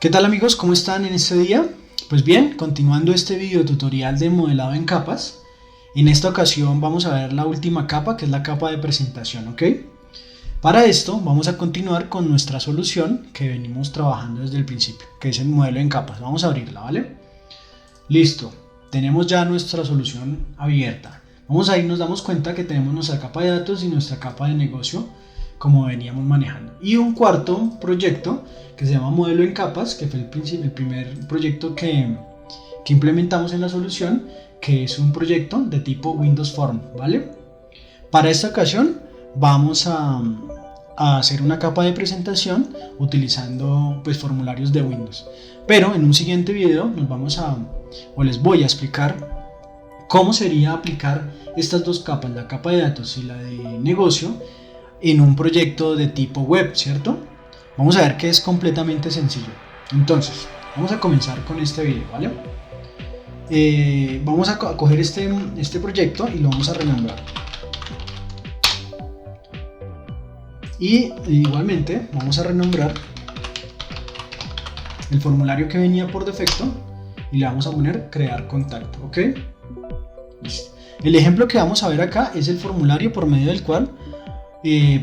¿Qué tal amigos? ¿Cómo están en este día? Pues bien, continuando este video tutorial de modelado en capas, en esta ocasión vamos a ver la última capa, que es la capa de presentación, ¿ok? Para esto vamos a continuar con nuestra solución que venimos trabajando desde el principio, que es el modelo en capas. Vamos a abrirla, ¿vale? Listo, tenemos ya nuestra solución abierta. Vamos a ir, nos damos cuenta que tenemos nuestra capa de datos y nuestra capa de negocio como veníamos manejando, y un cuarto proyecto que se llama modelo en capas, que fue el primer proyecto que implementamos en la solución, que es un proyecto de tipo Windows Form, ¿vale? Para esta ocasión vamos a hacer una capa de presentación utilizando pues formularios de Windows, pero en un siguiente video les voy a explicar cómo sería aplicar estas dos capas, la capa de datos y la de negocio, en un proyecto de tipo web, ¿cierto? Vamos a ver que es completamente sencillo. Entonces, vamos a comenzar con este video, ¿vale? Vamos a coger este proyecto y lo vamos a renombrar. Y igualmente vamos a renombrar el formulario que venía por defecto y le vamos a poner crear contacto, ¿ok? Listo. El ejemplo que vamos a ver acá es el formulario por medio del cual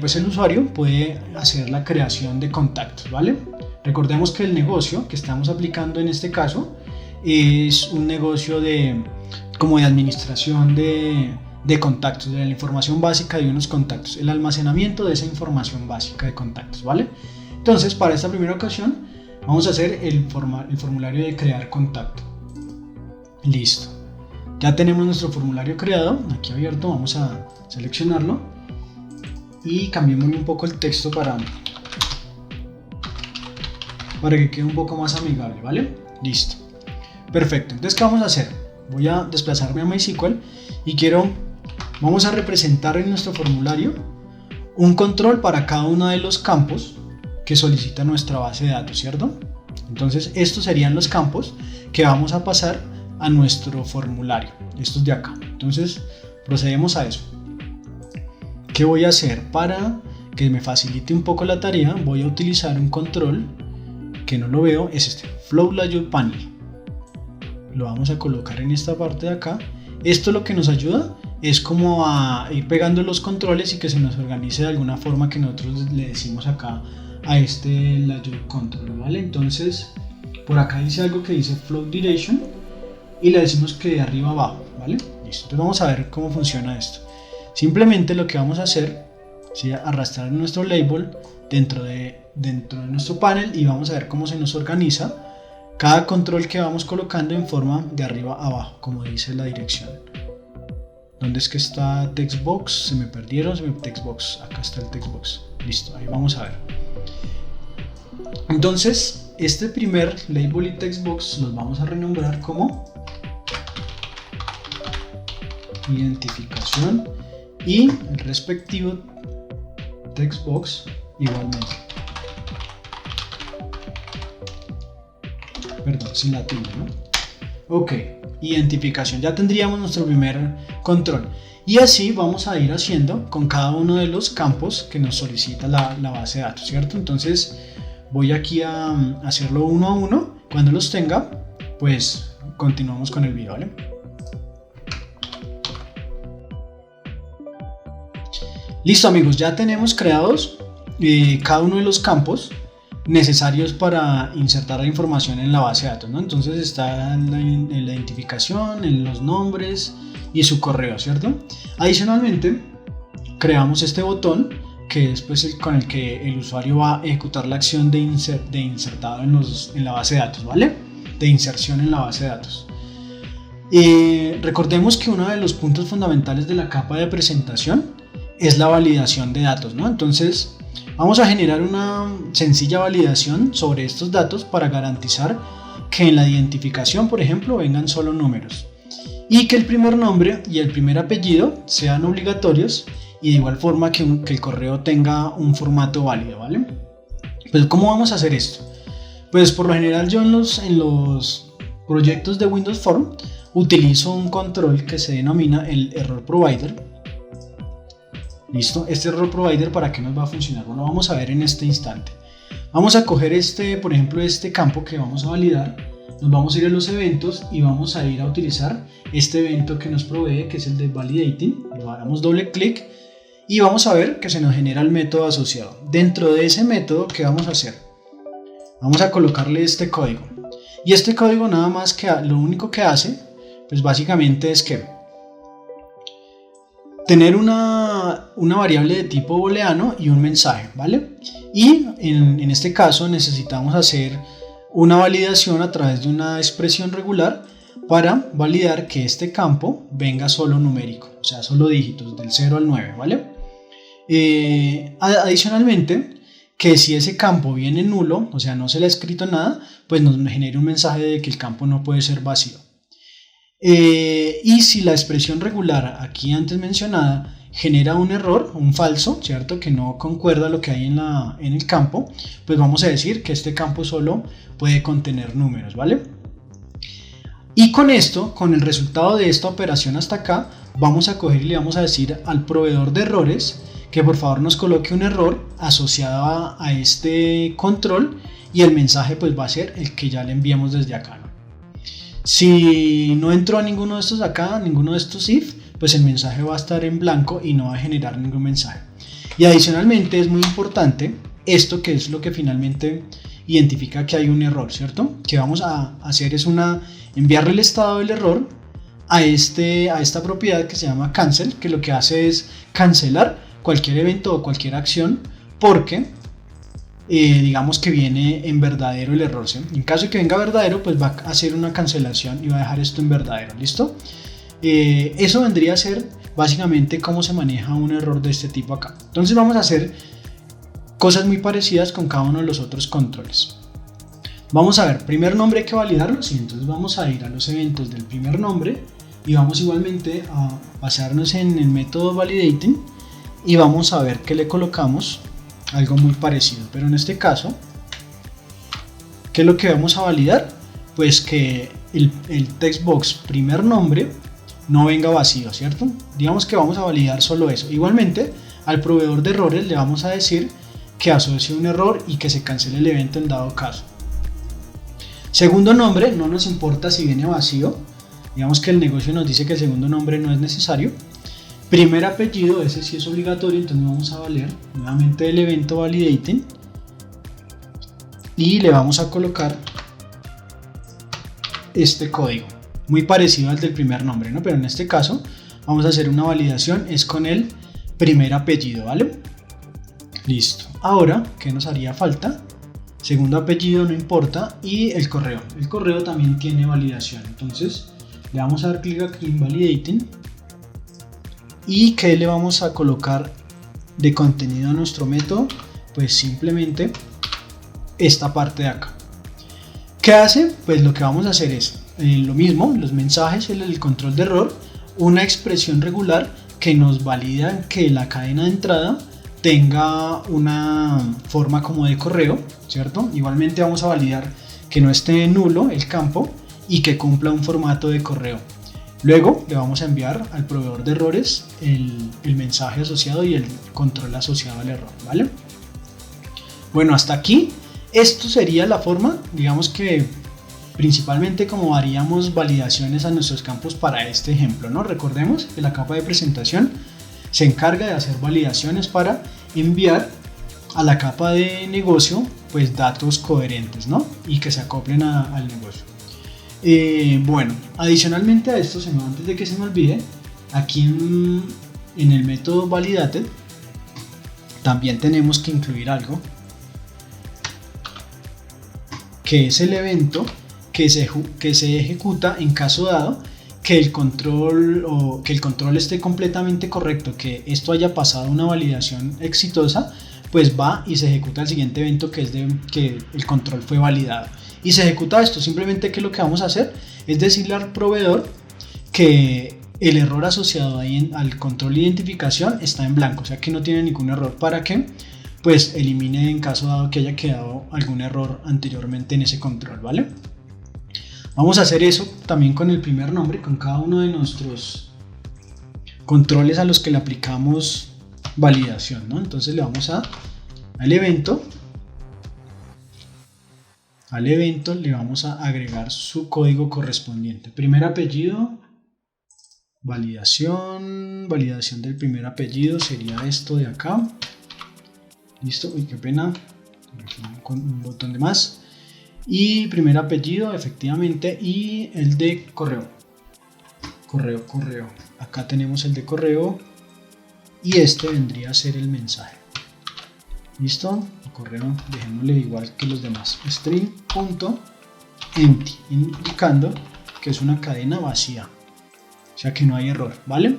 pues el usuario puede hacer la creación de contactos, ¿vale? Recordemos que el negocio que estamos aplicando en este caso es un negocio como de administración de contactos, de la información básica de unos contactos, el almacenamiento de esa información básica de contactos, ¿vale? Entonces, para esta primera ocasión vamos a hacer el formulario de crear contacto. Listo. Ya tenemos nuestro formulario creado, aquí abierto, vamos a seleccionarlo y cambiémosle un poco el texto para que quede un poco más amigable, ¿vale? Listo. Perfecto. Entonces, ¿qué vamos a hacer? Voy a desplazarme a MySQL y vamos a representar en nuestro formulario un control para cada uno de los campos que solicita nuestra base de datos, ¿cierto? Entonces, estos serían los campos que vamos a pasar a nuestro formulario, estos de acá. Entonces, procedemos a eso. ¿Qué voy a hacer? Para que me facilite un poco la tarea, voy a utilizar un control que no lo veo, es este, Flow Layout Panel. Lo vamos a colocar en esta parte de acá. Esto lo que nos ayuda es como a ir pegando los controles y que se nos organice de alguna forma que nosotros le decimos acá a este Layout Control, ¿vale? Entonces, por acá dice algo que dice Flow Direction y le decimos que de arriba a abajo, ¿vale? Listo, entonces vamos a ver cómo funciona esto. Simplemente lo que vamos a hacer es arrastrar nuestro label dentro de nuestro panel y vamos a ver cómo se nos organiza cada control que vamos colocando en forma de arriba a abajo, como dice la dirección. ¿Dónde es que está Textbox? Se me perdieron, Textbox, acá está el Textbox. Listo, ahí vamos a ver. Entonces, este primer label y Textbox los vamos a renombrar como identificación y el respectivo Textbox igualmente. Perdón, sin la tilde, ¿no? Ok, identificación. Ya tendríamos nuestro primer control. Y así vamos a ir haciendo con cada uno de los campos que nos solicita la base de datos, ¿cierto? Entonces voy aquí a hacerlo uno a uno. Cuando los tenga, pues continuamos con el video, ¿vale? Listo amigos, ya tenemos creados cada uno de los campos necesarios para insertar la información en la base de datos, ¿no? Entonces está en la identificación, en los nombres y su correo, ¿cierto? Adicionalmente, creamos este botón que es pues con el que el usuario va a ejecutar la acción de insertado en la base de datos, ¿vale? De inserción en la base de datos. Recordemos que uno de los puntos fundamentales de la capa de presentación es la validación de datos, ¿no? Entonces vamos a generar una sencilla validación sobre estos datos para garantizar que en la identificación, por ejemplo, vengan solo números y que el primer nombre y el primer apellido sean obligatorios y de igual forma que el correo tenga un formato válido, ¿vale? Pues ¿cómo vamos a hacer esto? Pues por lo general yo en los proyectos de Windows Form utilizo un control que se denomina el Error Provider. Listo, este Error Provider, ¿para qué nos va a funcionar? Bueno, vamos a ver en este instante. Vamos a coger por ejemplo, este campo que vamos a validar, nos vamos a ir a los eventos y vamos a ir a utilizar este evento que nos provee, que es el de validating. Le damos doble clic y vamos a ver que se nos genera el método asociado. Dentro de ese método, ¿qué vamos a hacer? Vamos a colocarle este código. Y este código nada más que lo único que hace, pues básicamente es que tener una variable de tipo booleano y un mensaje, ¿vale? Y en este caso necesitamos hacer una validación a través de una expresión regular para validar que este campo venga solo numérico, o sea, solo dígitos del 0 al 9, ¿vale? Adicionalmente, que si ese campo viene nulo, o sea, no se le ha escrito nada, pues nos genera un mensaje de que el campo no puede ser vacío. Y si la expresión regular aquí antes mencionada genera un error, un falso, ¿cierto? Que no concuerda lo que hay en el campo, pues vamos a decir que este campo solo puede contener números, ¿vale? Y con esto, con el resultado de esta operación hasta acá, vamos a coger y le vamos a decir al proveedor de errores que por favor nos coloque un error asociado a este control y el mensaje pues va a ser el que ya le enviamos desde acá, ¿no? Si no entró a ninguno de estos acá, ninguno de estos if, pues el mensaje va a estar en blanco y no va a generar ningún mensaje. Y adicionalmente es muy importante esto, que es lo que finalmente identifica que hay un error, ¿cierto? Que vamos a hacer es enviarle el estado del error a esta propiedad que se llama cancel, que lo que hace es cancelar cualquier evento o cualquier acción porque digamos que viene en verdadero el error, ¿sí? En caso de que venga verdadero, pues va a hacer una cancelación y va a dejar esto en verdadero, ¿listo? Eso vendría a ser básicamente cómo se maneja un error de este tipo acá. Entonces vamos a hacer cosas muy parecidas con cada uno de los otros controles. Vamos a ver, primer nombre hay que validarlo, sí, entonces vamos a ir a los eventos del primer nombre y vamos igualmente a basarnos en el método validating y vamos a ver que le colocamos algo muy parecido, pero en este caso, ¿qué es lo que vamos a validar? Pues que el textbox primer nombre no venga vacío, ¿cierto? Digamos que vamos a validar solo eso. Igualmente, al proveedor de errores le vamos a decir que asocie un error y que se cancele el evento en dado caso. Segundo nombre, no nos importa si viene vacío, digamos que el negocio nos dice que el segundo nombre no es necesario. Primer apellido, ese sí es obligatorio, entonces vamos a valer nuevamente el evento validating y le vamos a colocar este código, muy parecido al del primer nombre, ¿no? Pero en este caso vamos a hacer una validación, es con el primer apellido, ¿vale? Listo. Ahora, ¿qué nos haría falta? Segundo apellido no importa y el correo también tiene validación, entonces le vamos a dar clic aquí en validating. ¿Y qué le vamos a colocar de contenido a nuestro método? Pues simplemente esta parte de acá. ¿Qué hace? Pues lo que vamos a hacer es lo mismo, los mensajes, el control de error, una expresión regular que nos valida que la cadena de entrada tenga una forma como de correo, ¿cierto? Igualmente vamos a validar que no esté nulo el campo y que cumpla un formato de correo. Luego le vamos a enviar al proveedor de errores el mensaje asociado y el control asociado al error, ¿vale? Bueno, hasta aquí, esto sería la forma, digamos que principalmente como haríamos validaciones a nuestros campos para este ejemplo, ¿no? Recordemos que la capa de presentación se encarga de hacer validaciones para enviar a la capa de negocio pues datos coherentes, ¿no? Y que se acoplen al negocio. Bueno, adicionalmente a esto, antes de que se me olvide, aquí en el método validated también tenemos que incluir algo que es el evento que se ejecuta en caso dado que el control esté completamente correcto, que esto haya pasado una validación exitosa, pues va y se ejecuta el siguiente evento que es que el control fue validado. Y se ejecuta esto, simplemente que lo que vamos a hacer es decirle al proveedor que el error asociado ahí al control de identificación está en blanco, o sea que no tiene ningún error, para que pues elimine en caso dado que haya quedado algún error anteriormente en ese control, ¿vale? Vamos a hacer eso también con el primer nombre, con cada uno de nuestros controles a los que le aplicamos validación, ¿no? Entonces le vamos al evento al evento le vamos a agregar su código correspondiente. Primer apellido, validación del primer apellido sería esto de acá. Listo, uy, qué pena, con un botón de más. Y primer apellido, efectivamente, y el de correo. Correo. Acá tenemos el de correo y este vendría a ser el mensaje. Listo, el correo dejémosle igual que los demás. String.empty, indicando que es una cadena vacía, o sea que no hay error, ¿vale?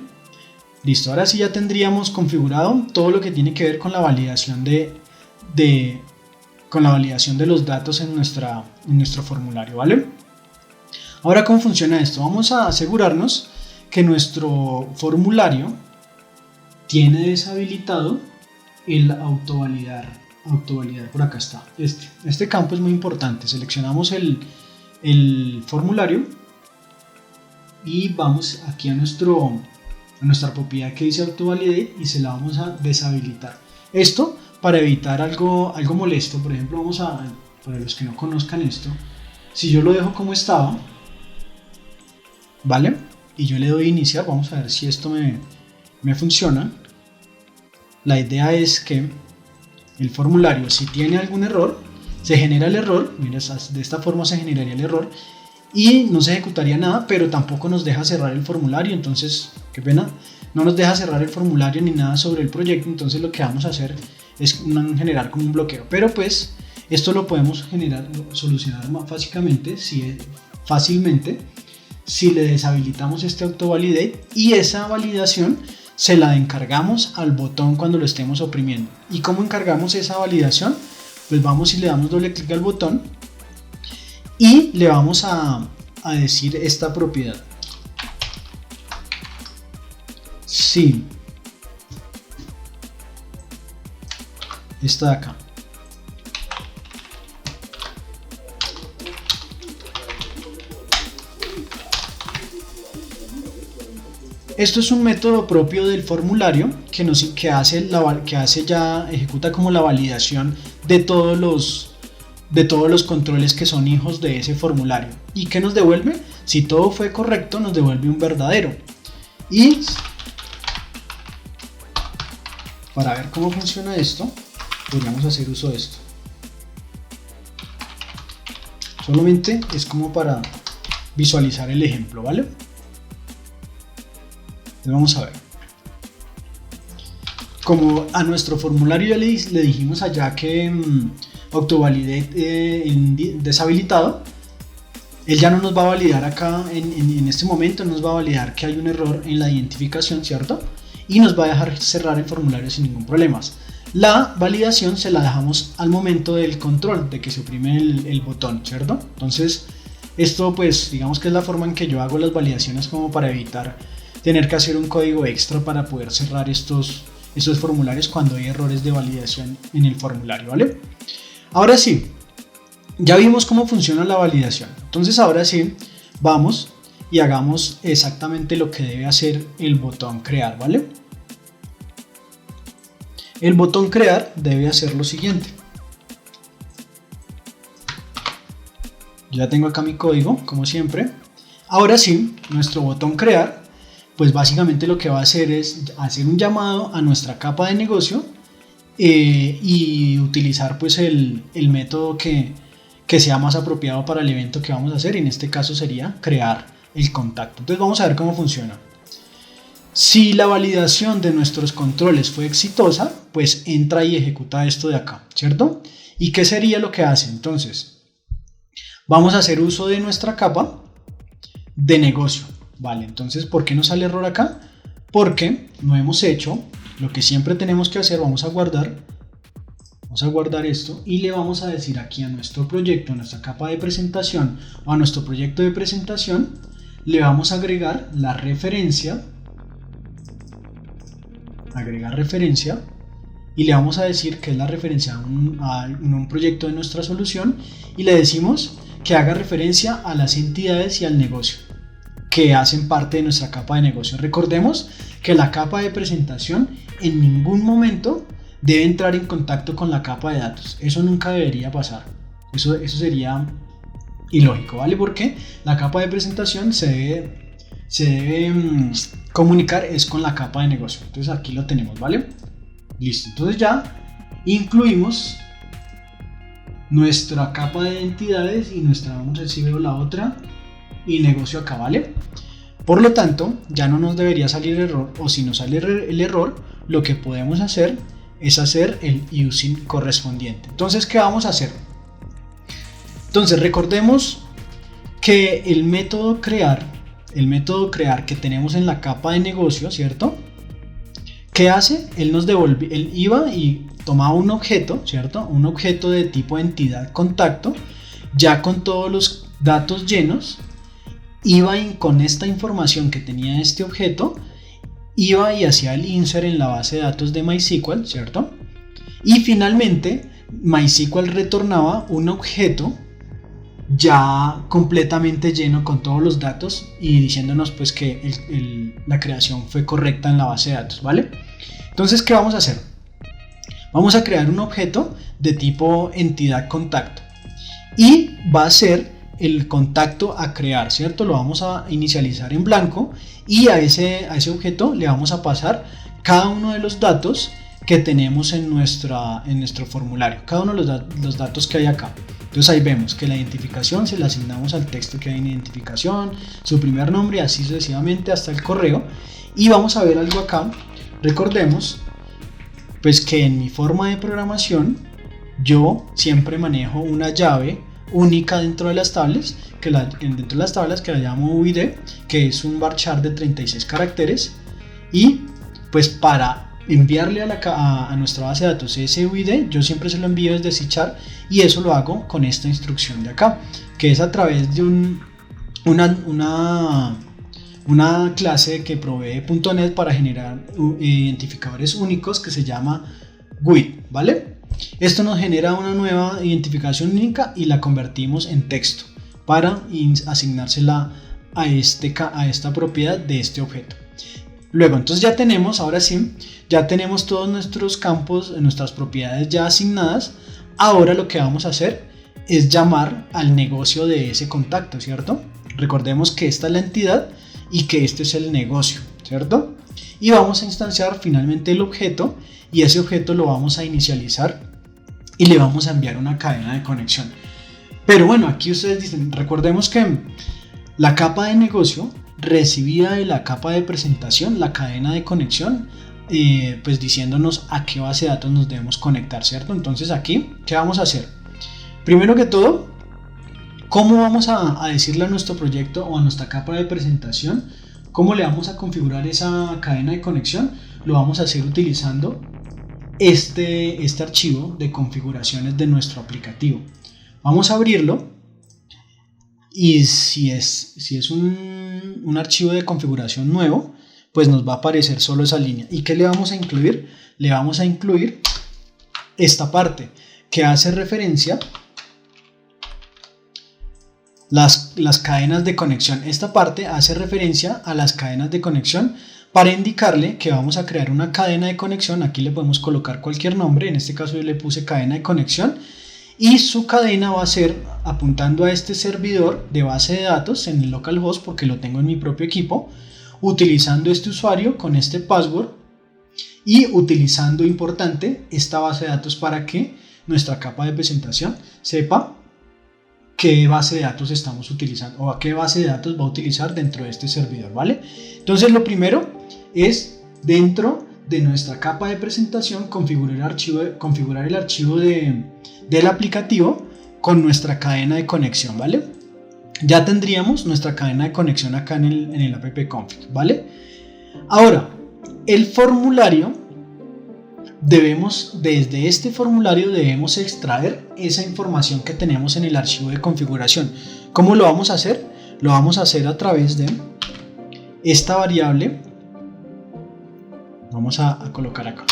Listo, ahora sí ya tendríamos configurado todo lo que tiene que ver con la validación de los datos en nuestro formulario, ¿vale? Ahora, ¿cómo funciona esto? Vamos a asegurarnos que nuestro formulario tiene deshabilitado el autovalidar por acá está. Este campo es muy importante. Seleccionamos el formulario y vamos aquí a nuestra propiedad que dice autovalidate y se la vamos a deshabilitar. Esto para evitar algo molesto. Por ejemplo, para los que no conozcan esto, si yo lo dejo como estaba, ¿vale? Y yo le doy iniciar, vamos a ver si esto me funciona. La idea es que el formulario, si tiene algún error, se genera el error, mira, de esta forma se generaría el error y no se ejecutaría nada, pero tampoco nos deja cerrar el formulario. Entonces, qué pena, no nos deja cerrar el formulario ni nada sobre el proyecto. Entonces lo que vamos a hacer es generar como un bloqueo, pero pues esto lo podemos solucionar más fácilmente si le deshabilitamos este autovalidate y esa validación se la encargamos al botón cuando lo estemos oprimiendo. ¿Y cómo encargamos esa validación? Pues vamos y le damos doble clic al botón y le vamos a decir esta propiedad. Sí, esta de acá. Esto es un método propio del formulario que ejecuta como la validación de todos los controles que son hijos de ese formulario. ¿Y qué nos devuelve? Si todo fue correcto, nos devuelve un verdadero. Y para ver cómo funciona esto, podríamos hacer uso de esto. Solamente es como para visualizar el ejemplo, ¿vale? Vamos a ver. Como a nuestro formulario ya le dijimos allá que autovalidate deshabilitado, él ya no nos va a validar acá en este momento, nos va a validar que hay un error en la identificación, ¿cierto? Y nos va a dejar cerrar el formulario sin ningún problema. La validación se la dejamos al momento del control, de que se oprime el botón, ¿cierto? Entonces, esto pues digamos que es la forma en que yo hago las validaciones como para evitar tener que hacer un código extra para poder cerrar estos formularios cuando hay errores de validación en el formulario, ¿vale? Ahora sí, ya vimos cómo funciona la validación. Entonces ahora sí, vamos y hagamos exactamente lo que debe hacer el botón crear, ¿vale? El botón crear debe hacer lo siguiente. Ya tengo acá mi código, como siempre. Ahora sí, nuestro botón crear, pues básicamente lo que va a hacer es hacer un llamado a nuestra capa de negocio y utilizar pues el método que sea más apropiado para el evento que vamos a hacer. En este caso sería crear el contacto. Entonces vamos a ver cómo funciona. Si la validación de nuestros controles fue exitosa, pues entra y ejecuta esto de acá, ¿cierto? ¿Y qué sería lo que hace? Entonces vamos a hacer uso de nuestra capa de negocio. Vale, entonces ¿por qué nos sale error acá? Porque no hemos hecho lo que siempre tenemos que hacer. Vamos a guardar esto y le vamos a decir aquí a nuestro proyecto, a nuestra capa de presentación o a nuestro proyecto de presentación, le vamos a agregar la referencia, y le vamos a decir que es la referencia a un proyecto de nuestra solución y le decimos que haga referencia a las entidades y al negocio que hacen parte de nuestra capa de negocio. Recordemos que la capa de presentación en ningún momento debe entrar en contacto con la capa de datos. Eso nunca debería pasar. Eso sería ilógico, ¿vale? Porque la capa de presentación se debe comunicar es con la capa de negocio. Entonces aquí lo tenemos, ¿vale? Listo, entonces ya incluimos nuestra capa de entidades y nuestra, vamos a decir la otra, y negocio acá, ¿vale? Por lo tanto, ya no nos debería salir error, o si nos sale el error, lo que podemos hacer es hacer el using correspondiente. Entonces, ¿qué vamos a hacer? Entonces, recordemos que el método crear que tenemos en la capa de negocio, ¿cierto? ¿Qué hace? Él iba y tomaba un objeto, ¿cierto? Un objeto de tipo entidad contacto, ya con todos los datos llenos, iba y con esta información que tenía este objeto, iba y hacía el insert en la base de datos de MySQL, ¿cierto? Y finalmente MySQL retornaba un objeto ya completamente lleno con todos los datos y diciéndonos pues que la creación fue correcta en la base de datos, ¿vale? Entonces, ¿qué vamos a hacer? Vamos a crear un objeto de tipo entidad contacto y va a ser el contacto a crear, ¿cierto? Lo vamos a inicializar en blanco y a ese objeto le vamos a pasar cada uno de los datos que tenemos en nuestro formulario, cada uno de los datos que hay acá. Entonces ahí vemos que la identificación se la asignamos al texto que hay en identificación, su primer nombre y así sucesivamente hasta el correo. Y vamos a ver algo acá. Recordemos pues que en mi forma de programación yo siempre manejo una llave única dentro de las tablas, que la llamo UID, que es un varchar de 36 caracteres, y pues para enviarle a nuestra base de datos ese UID, yo siempre se lo envío desde C# y eso lo hago con esta instrucción de acá, que es a través de una clase que provee .NET para generar identificadores únicos que se llama GUID, ¿vale? Esto nos genera una nueva identificación única y la convertimos en texto para asignársela a esta propiedad de este objeto. Luego, entonces ahora sí, ya tenemos todos nuestros campos, nuestras propiedades ya asignadas. Ahora lo que vamos a hacer es llamar al negocio de ese contacto, ¿cierto? Recordemos que esta es la entidad y que este es el negocio, ¿cierto? Y vamos a instanciar finalmente el objeto y ese objeto lo vamos a inicializar y le vamos a enviar una cadena de conexión. Pero bueno, aquí ustedes dicen, recordemos que la capa de negocio recibida de la capa de presentación, la cadena de conexión, pues diciéndonos a qué base de datos nos debemos conectar, ¿cierto? Entonces aquí, ¿qué vamos a hacer? Primero que todo, ¿cómo vamos a decirle a nuestro proyecto o a nuestra capa de presentación cómo le vamos a configurar esa cadena de conexión? Lo vamos a hacer utilizando este archivo de configuraciones de nuestro aplicativo. Vamos a abrirlo y si es un archivo de configuración nuevo, pues nos va a aparecer solo esa línea. ¿Y qué le vamos a incluir? Le vamos a incluir esta parte que hace referencia las cadenas de conexión. Esta parte hace referencia a las cadenas de conexión para indicarle que vamos a crear una cadena de conexión. Aquí le podemos colocar cualquier nombre, en este caso yo le puse cadena de conexión y su cadena va a ser apuntando a este servidor de base de datos en el localhost porque lo tengo en mi propio equipo, utilizando este usuario con este password y utilizando, importante, esta base de datos para que nuestra capa de presentación sepa qué base de datos estamos utilizando o a qué base de datos va a utilizar dentro de este servidor, ¿vale? Entonces lo primero es dentro de nuestra capa de presentación configurar el archivo del aplicativo con nuestra cadena de conexión, ¿vale? Ya tendríamos nuestra cadena de conexión acá en el app-config, ¿vale? Ahora, el formulario desde este formulario debemos extraer esa información que tenemos en el archivo de configuración. ¿Cómo lo vamos a hacer? Lo vamos a hacer a través de esta variable. Vamos a colocar acá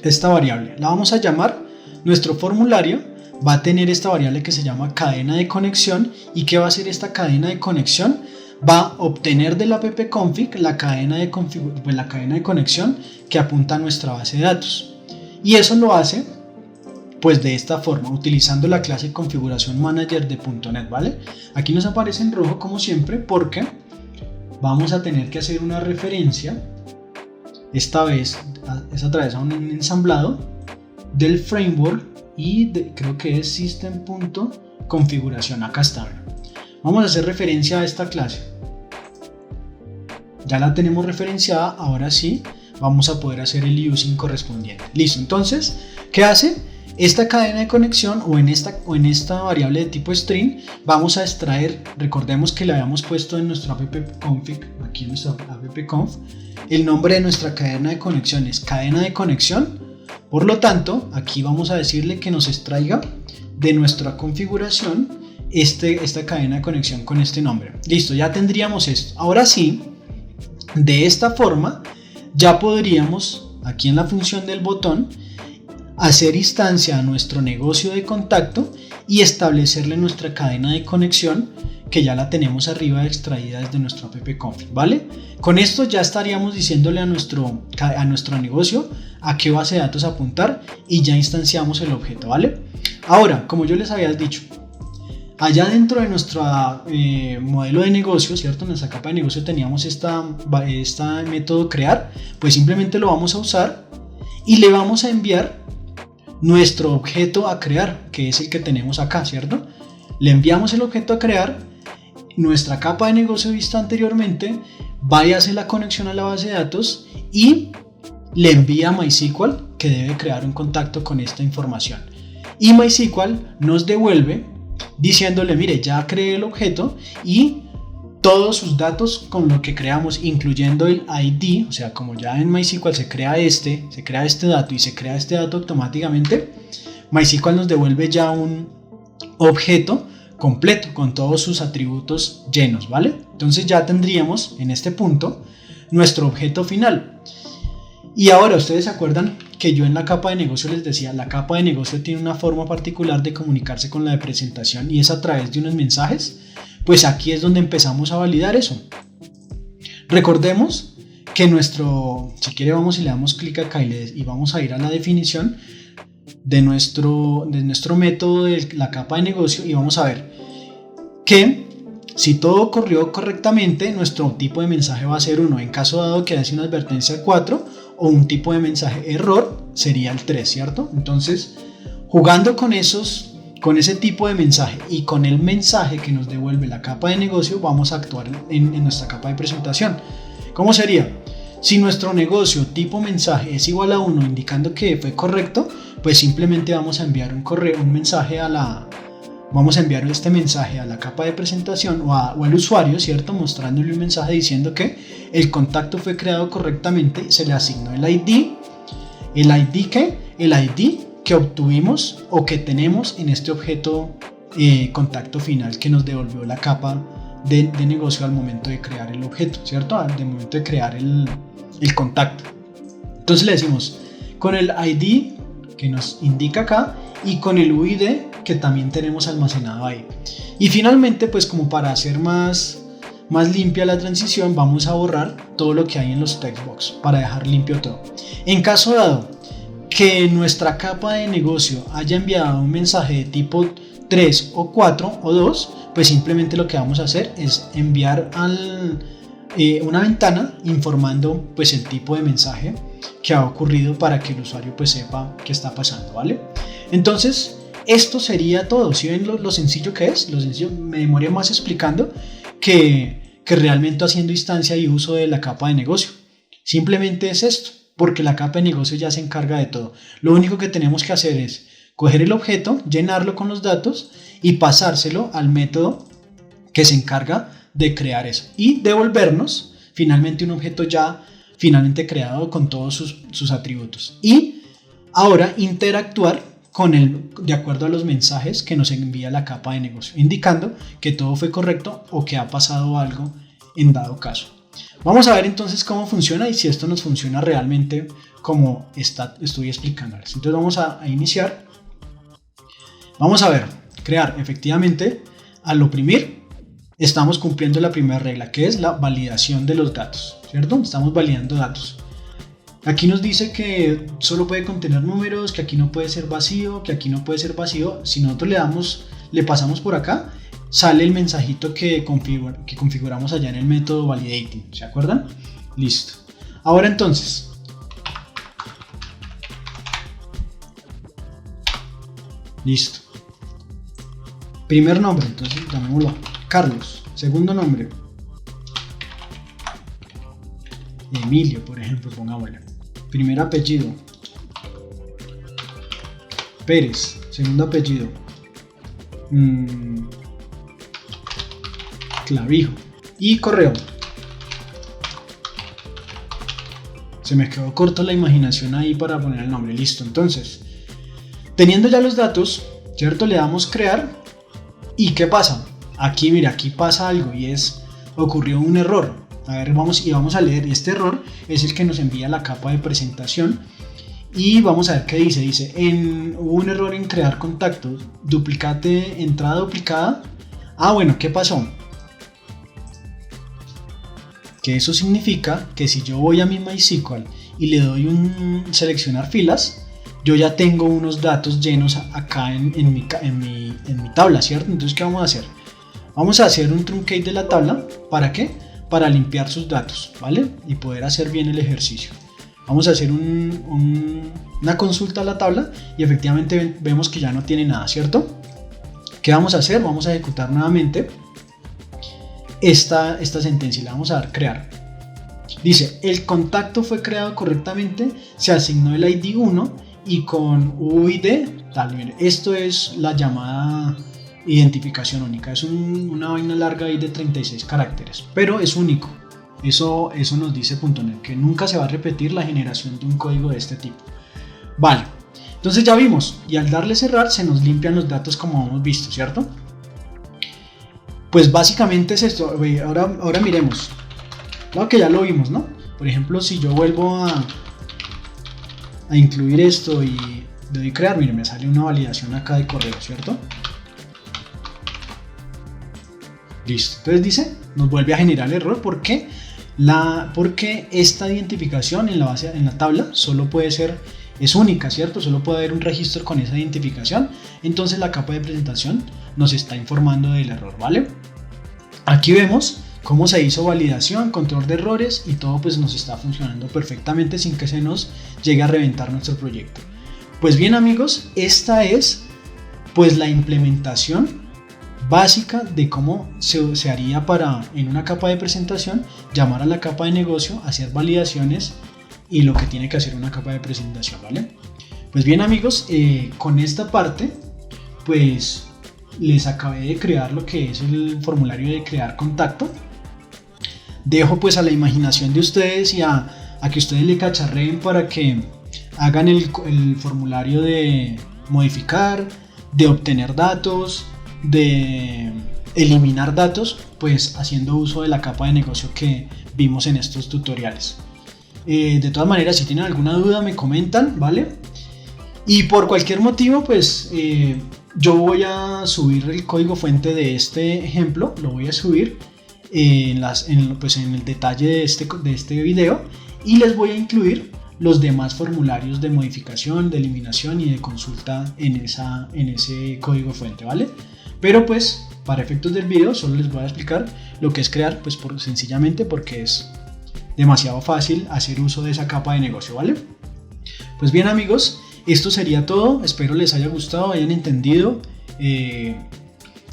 esta variable, la vamos a llamar. Nuestro formulario va a tener esta variable que se llama cadena de conexión. ¿Y qué va a hacer esta cadena de conexión? Va a obtener del app-config la cadena de conexión que apunta a nuestra base de datos. Y eso lo hace pues de esta forma, utilizando la clase configuración manager de .NET, ¿vale? Aquí nos aparece en rojo como siempre porque vamos a tener que hacer una referencia, esta vez es a través de un ensamblado del framework y creo que es system.configuración, acá está. Vamos a hacer referencia a esta clase. Ya la tenemos referenciada, ahora sí vamos a poder hacer el using correspondiente. Listo, entonces, ¿qué hace? Esta cadena de conexión o en esta variable de tipo string vamos a extraer, recordemos que le habíamos puesto en nuestro appconfig, aquí en nuestro appconf, el nombre de nuestra cadena de conexión es cadena de conexión, por lo tanto, aquí vamos a decirle que nos extraiga de nuestra configuración esta cadena de conexión con este nombre. Listo, ya tendríamos esto. Ahora sí, de esta forma, ya podríamos, aquí en la función del botón, hacer instancia a nuestro negocio de contacto y establecerle nuestra cadena de conexión que ya la tenemos arriba extraída desde nuestro appconfig, ¿vale? Con esto ya estaríamos diciéndole a nuestro negocio a qué base de datos apuntar y ya instanciamos el objeto, ¿vale? Ahora, como yo les había dicho, allá dentro de nuestro modelo de negocio, ¿cierto? En nuestra capa de negocio teníamos este método crear, pues simplemente lo vamos a usar y le vamos a enviar nuestro objeto a crear, que es el que tenemos acá, ¿cierto? Le enviamos el objeto a crear, nuestra capa de negocio vista anteriormente va y hace la conexión a la base de datos y le envía a MySQL que debe crear un contacto con esta información. Y MySQL nos devuelve diciéndole, mire, ya creé el objeto y todos sus datos con lo que creamos, incluyendo el ID, o sea, como ya en MySQL se crea este dato y se crea este dato automáticamente, MySQL nos devuelve ya un objeto completo con todos sus atributos llenos, ¿vale? Entonces ya tendríamos en este punto nuestro objeto final. Y ahora ustedes se acuerdan que yo en la capa de negocio les decía, la capa de negocio tiene una forma particular de comunicarse con la de presentación y es a través de unos mensajes. Pues aquí es donde empezamos a validar eso. Recordemos que si quiere vamos y le damos clic acá y vamos a ir a la definición de nuestro método de la capa de negocio y vamos a ver que si todo ocurrió correctamente, nuestro tipo de mensaje va a ser 1. En caso dado que hace una advertencia 4 o un tipo de mensaje error sería el 3, ¿cierto? Entonces, jugando con ese tipo de mensaje y con el mensaje que nos devuelve la capa de negocio, vamos a actuar en nuestra capa de presentación. ¿Cómo sería? Si nuestro negocio tipo mensaje es igual a 1, indicando que fue correcto, pues simplemente vamos a enviar vamos a enviar este mensaje a la capa de presentación o al usuario, ¿cierto? Mostrándole un mensaje diciendo que el contacto fue creado correctamente, se le asignó el ID que obtuvimos o que tenemos en este objeto contacto final que nos devolvió la capa de negocio al momento de crear el objeto, ¿cierto? Al momento de crear el contacto. Entonces le decimos con el ID que nos indica acá y con el UID que también tenemos almacenado ahí. Y finalmente, pues como para hacer más limpia la transición, vamos a borrar todo lo que hay en los textbox para dejar limpio todo. En caso dado que nuestra capa de negocio haya enviado un mensaje de tipo 3 o 4 o 2, pues simplemente lo que vamos a hacer es enviar una ventana informando pues el tipo de mensaje que ha ocurrido para que el usuario pues sepa qué está pasando, ¿vale? Entonces esto sería todo. Si ven lo sencillo que es, me demoré más explicando que realmente haciendo instancia y uso de la capa de negocio. Simplemente es esto, porque la capa de negocio ya se encarga de todo. Lo único que tenemos que hacer es coger el objeto, llenarlo con los datos y pasárselo al método que se encarga de crear eso y devolvernos finalmente un objeto ya finalmente creado con todos sus atributos. Y ahora interactuar de acuerdo a los mensajes que nos envía la capa de negocio, indicando que todo fue correcto o que ha pasado algo en dado caso. Vamos a ver entonces cómo funciona y si esto nos funciona realmente como estoy explicándoles. Entonces vamos a iniciar. Vamos a ver, crear efectivamente al oprimir estamos cumpliendo la primera regla, que es la validación de los datos, ¿cierto? Estamos validando datos. Aquí nos dice que solo puede contener números, que aquí no puede ser vacío, que aquí no puede ser vacío. Si nosotros le pasamos por acá, sale el mensajito que configuramos allá en el método validating, ¿se acuerdan? Listo. Ahora entonces, listo. Primer nombre, entonces llamémoslo Carlos. Segundo nombre, Emilio, por ejemplo, pongámosle. Primer apellido, Pérez. Segundo apellido, Clavijo. Y correo. Se me quedó corto la imaginación ahí para poner el nombre. Listo, entonces, teniendo ya los datos, ¿cierto? Le damos crear. ¿Y qué pasa? Aquí, mira, aquí pasa algo y ocurrió un error. A ver, vamos a leer. Este error es el que nos envía la capa de presentación. Y vamos a ver qué dice. Dice, hubo un error en crear contactos. Duplicate, entrada duplicada. Ah, bueno, ¿qué pasó? Que eso significa que si yo voy a mi MySQL y le doy un seleccionar filas, yo ya tengo unos datos llenos acá en mi tabla, ¿cierto? Entonces, ¿qué vamos a hacer? Vamos a hacer un truncate de la tabla. ¿Para qué? Para limpiar sus datos, ¿vale? Y poder hacer bien el ejercicio. Vamos a hacer una consulta a la tabla y efectivamente vemos que ya no tiene nada, ¿cierto? ¿Qué vamos a hacer? Vamos a ejecutar nuevamente esta sentencia y le vamos a dar crear. Dice, el contacto fue creado correctamente, se asignó el ID 1 y con UID tal. Mire, esto es la llamada identificación única. Es una vaina larga ahí de 36 caracteres, pero es único. Eso nos dice .NET, que nunca se va a repetir la generación de un código de este tipo. Vale, entonces ya vimos, y al darle cerrar se nos limpian los datos como hemos visto, ¿cierto? Pues básicamente es esto. Ahora miremos. Claro que ya lo vimos, ¿no? Por ejemplo, si yo vuelvo a incluir esto y le doy crear, miren, me sale una validación acá de correo, ¿cierto? Listo. Entonces dice, nos vuelve a generar el error. ¿Por qué? Porque esta identificación en la tabla solo puede ser, es única, ¿cierto? Solo puede haber un registro con esa identificación. Entonces la capa de presentación nos está informando del error, ¿vale? Aquí vemos cómo se hizo validación, control de errores y todo pues nos está funcionando perfectamente sin que se nos llegue a reventar nuestro proyecto. Pues bien amigos, esta es pues la implementación básica de cómo se haría para en una capa de presentación llamar a la capa de negocio, hacer validaciones y lo que tiene que hacer una capa de presentación, ¿vale? Pues bien amigos, con esta parte pues les acabé de crear lo que es el formulario de crear contacto. Dejo pues a la imaginación de ustedes y a que ustedes le cacharreen para que hagan el formulario de modificar, de obtener datos, de eliminar datos, pues haciendo uso de la capa de negocio que vimos en estos tutoriales. De todas maneras, si tienen alguna duda me comentan, ¿vale? Y por cualquier motivo pues yo voy a subir el código fuente de este ejemplo, lo voy a subir en el detalle de este video y les voy a incluir los demás formularios de modificación, de eliminación y de consulta en ese código fuente, ¿vale? Pero pues para efectos del video solo les voy a explicar lo que es crear, pues sencillamente porque es demasiado fácil hacer uso de esa capa de negocio, ¿vale? Pues bien amigos, esto sería todo, espero les haya gustado, hayan entendido.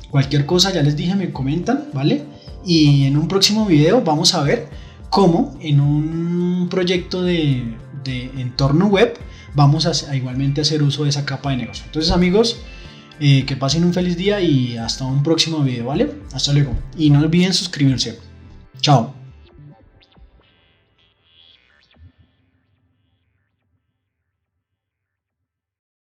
Cualquier cosa ya les dije, me comentan, ¿vale? Y en un próximo video vamos a ver cómo en un proyecto de entorno web vamos a igualmente hacer uso de esa capa de negocio. Entonces amigos, que pasen un feliz día y hasta un próximo video, ¿vale? Hasta luego y no olviden suscribirse. Chao.